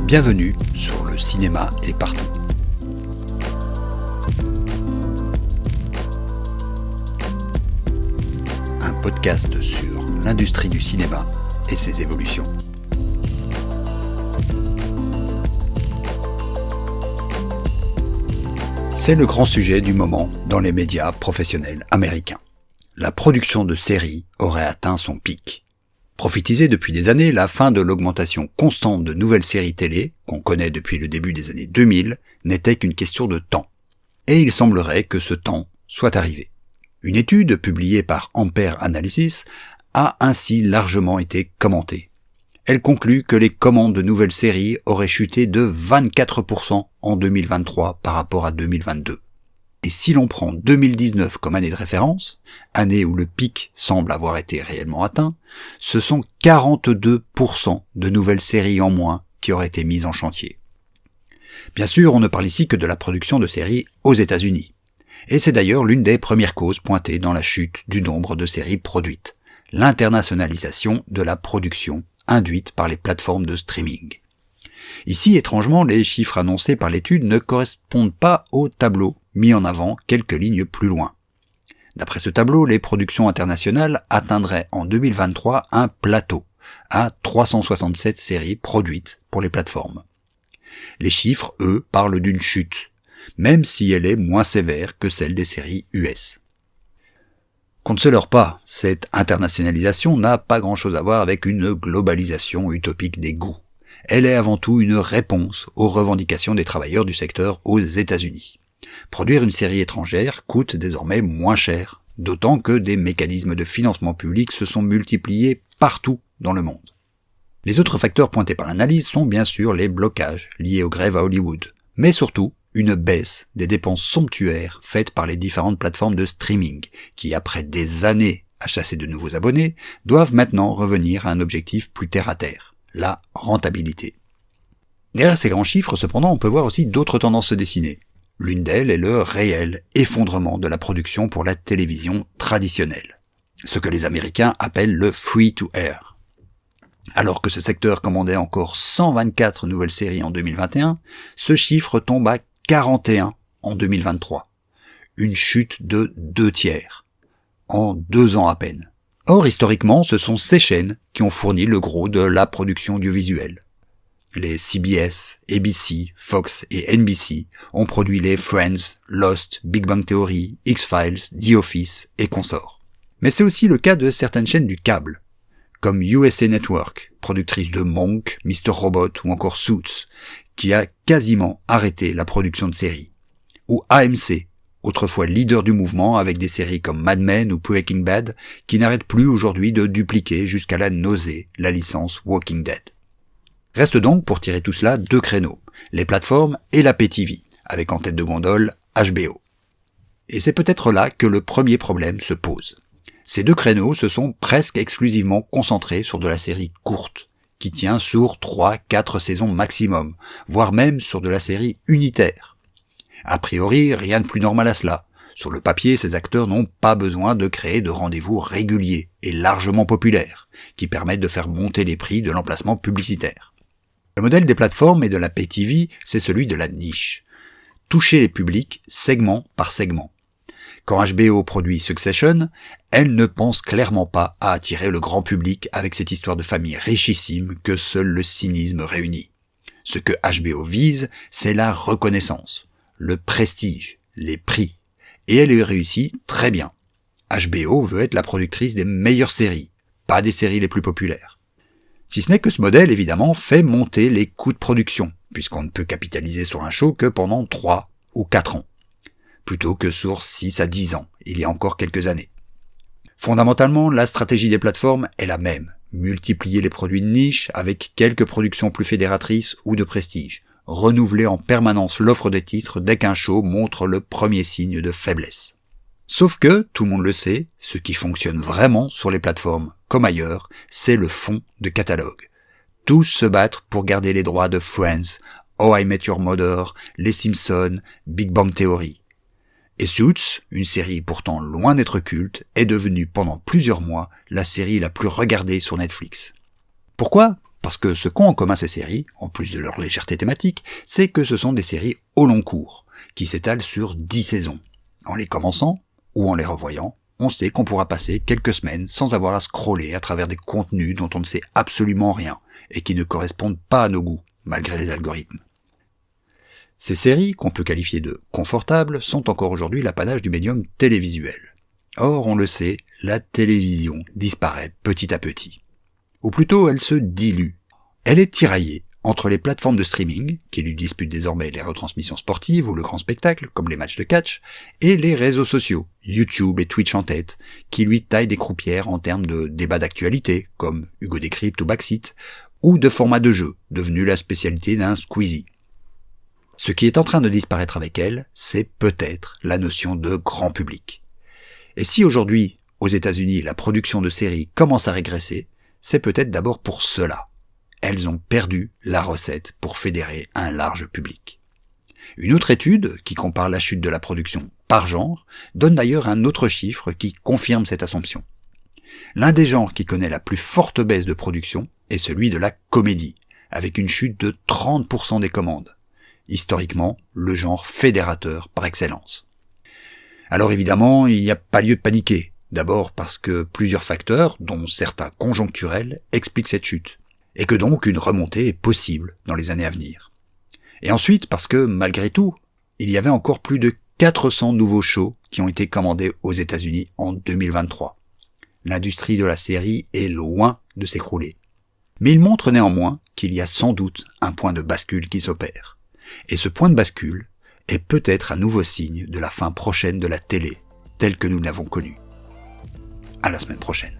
Bienvenue sur Le cinéma est partout. Un podcast sur l'industrie du cinéma et ses évolutions. C'est le grand sujet du moment dans les médias professionnels américains. La production de séries aurait atteint son pic. Prophétisée depuis des années, la fin de l'augmentation constante de nouvelles séries télé, qu'on connaît depuis le début des années 2000, n'était qu'une question de temps. Et il semblerait que ce temps soit arrivé. Une étude publiée par Ampere Analysis a ainsi largement été commentée. Elle conclut que les commandes de nouvelles séries auraient chuté de 24% en 2023 par rapport à 2022. Et si l'on prend 2019 comme année de référence, année où le pic semble avoir été réellement atteint, ce sont 42% de nouvelles séries en moins qui auraient été mises en chantier. Bien sûr, on ne parle ici que de la production de séries aux États-Unis. Et c'est d'ailleurs l'une des premières causes pointées dans la chute du nombre de séries produites, l'internationalisation de la production induite par les plateformes de streaming. Ici, étrangement, les chiffres annoncés par l'étude ne correspondent pas au tableau mis en avant quelques lignes plus loin. D'après ce tableau, les productions internationales atteindraient en 2023 un plateau à 367 séries produites pour les plateformes. Les chiffres, eux, parlent d'une chute, même si elle est moins sévère que celle des séries US. Qu'on ne se leurre pas, cette internationalisation n'a pas grand-chose à voir avec une globalisation utopique des goûts. Elle est avant tout une réponse aux revendications des travailleurs du secteur aux États-Unis. Produire une série étrangère coûte désormais moins cher, d'autant que des mécanismes de financement public se sont multipliés partout dans le monde. Les autres facteurs pointés par l'analyse sont bien sûr les blocages liés aux grèves à Hollywood, mais surtout une baisse des dépenses somptuaires faites par les différentes plateformes de streaming, qui après des années à chasser de nouveaux abonnés, doivent maintenant revenir à un objectif plus terre-à-terre, la rentabilité. Derrière ces grands chiffres, cependant, on peut voir aussi d'autres tendances se dessiner. L'une d'elles est le réel effondrement de la production pour la télévision traditionnelle, ce que les Américains appellent le free-to-air. Alors que ce secteur commandait encore 124 nouvelles séries en 2021, ce chiffre tombe à 41 en 2023. Une chute de 2/3, en 2 ans à peine. Or, historiquement, ce sont ces chaînes qui ont fourni le gros de la production audiovisuelle. Les CBS, ABC, Fox et NBC ont produit les Friends, Lost, Big Bang Theory, X-Files, The Office et consorts. Mais c'est aussi le cas de certaines chaînes du câble, comme USA Network, productrice de Monk, Mr. Robot ou encore Suits, qui a quasiment arrêté la production de séries. Ou AMC, autrefois leader du mouvement avec des séries comme Mad Men ou Breaking Bad, qui n'arrêtent plus aujourd'hui de dupliquer jusqu'à la nausée la licence Walking Dead. Reste donc pour tirer tout cela 2 créneaux, les plateformes et la Pay TV, avec en tête de gondole HBO. Et c'est peut-être là que le premier problème se pose. Ces 2 créneaux se sont presque exclusivement concentrés sur de la série courte, qui tient sur 3-4 saisons maximum, voire même sur de la série unitaire. A priori, rien de plus normal à cela. Sur le papier, ces acteurs n'ont pas besoin de créer de rendez-vous réguliers et largement populaires, qui permettent de faire monter les prix de l'emplacement publicitaire. Le modèle des plateformes et de la Pay TV, c'est celui de la niche. Toucher les publics segment par segment. Quand HBO produit Succession, elle ne pense clairement pas à attirer le grand public avec cette histoire de famille richissime que seul le cynisme réunit. Ce que HBO vise, c'est la reconnaissance, le prestige, les prix. Et elle y réussit très bien. HBO veut être la productrice des meilleures séries, pas des séries les plus populaires. Si ce n'est que ce modèle, évidemment, fait monter les coûts de production, puisqu'on ne peut capitaliser sur un show que pendant 3 ou 4 ans, plutôt que sur 6 à 10 ans, il y a encore quelques années. Fondamentalement, la stratégie des plateformes est la même, multiplier les produits de niche avec quelques productions plus fédératrices ou de prestige, renouveler en permanence l'offre de titres dès qu'un show montre le premier signe de faiblesse. Sauf que, tout le monde le sait, ce qui fonctionne vraiment sur les plateformes, comme ailleurs, c'est le fond de catalogue. Tous se battent pour garder les droits de Friends, How I Met Your Mother, Les Simpsons, Big Bang Theory. Et Suits, une série pourtant loin d'être culte, est devenue pendant plusieurs mois la série la plus regardée sur Netflix. Pourquoi ? Parce que ce qu'ont en commun ces séries, en plus de leur légèreté thématique, c'est que ce sont des séries au long cours, qui s'étalent sur 10 saisons. En les commençant, ou en les revoyant, on sait qu'on pourra passer quelques semaines sans avoir à scroller à travers des contenus dont on ne sait absolument rien, et qui ne correspondent pas à nos goûts, malgré les algorithmes. Ces séries, qu'on peut qualifier de confortables, sont encore aujourd'hui l'apanage du médium télévisuel. Or, on le sait, la télévision disparaît petit à petit. Ou plutôt, elle se dilue. Elle est tiraillée entre les plateformes de streaming, qui lui disputent désormais les retransmissions sportives ou le grand spectacle, comme les matchs de catch, et les réseaux sociaux, YouTube et Twitch en tête, qui lui taillent des croupières en termes de débats d'actualité, comme Hugo Décrypte ou Backseat, ou de formats de jeu, devenus la spécialité d'un Squeezie. Ce qui est en train de disparaître avec elle, c'est peut-être la notion de grand public. Et si aujourd'hui, aux États-Unis, la production de séries commence à régresser, c'est peut-être d'abord pour cela. Elles ont perdu la recette pour fédérer un large public. Une autre étude, qui compare la chute de la production par genre, donne d'ailleurs un autre chiffre qui confirme cette assumption. L'un des genres qui connaît la plus forte baisse de production est celui de la comédie, avec une chute de 30% des commandes. Historiquement, le genre fédérateur par excellence. Alors évidemment, il n'y a pas lieu de paniquer. D'abord parce que plusieurs facteurs, dont certains conjoncturels, expliquent cette chute, et que donc une remontée est possible dans les années à venir. Et ensuite parce que, malgré tout, il y avait encore plus de 400 nouveaux shows qui ont été commandés aux États-Unis en 2023. L'industrie de la série est loin de s'écrouler. Mais il montre néanmoins qu'il y a sans doute un point de bascule qui s'opère. Et ce point de bascule est peut-être un nouveau signe de la fin prochaine de la télé, telle que nous l'avons connue. À la semaine prochaine.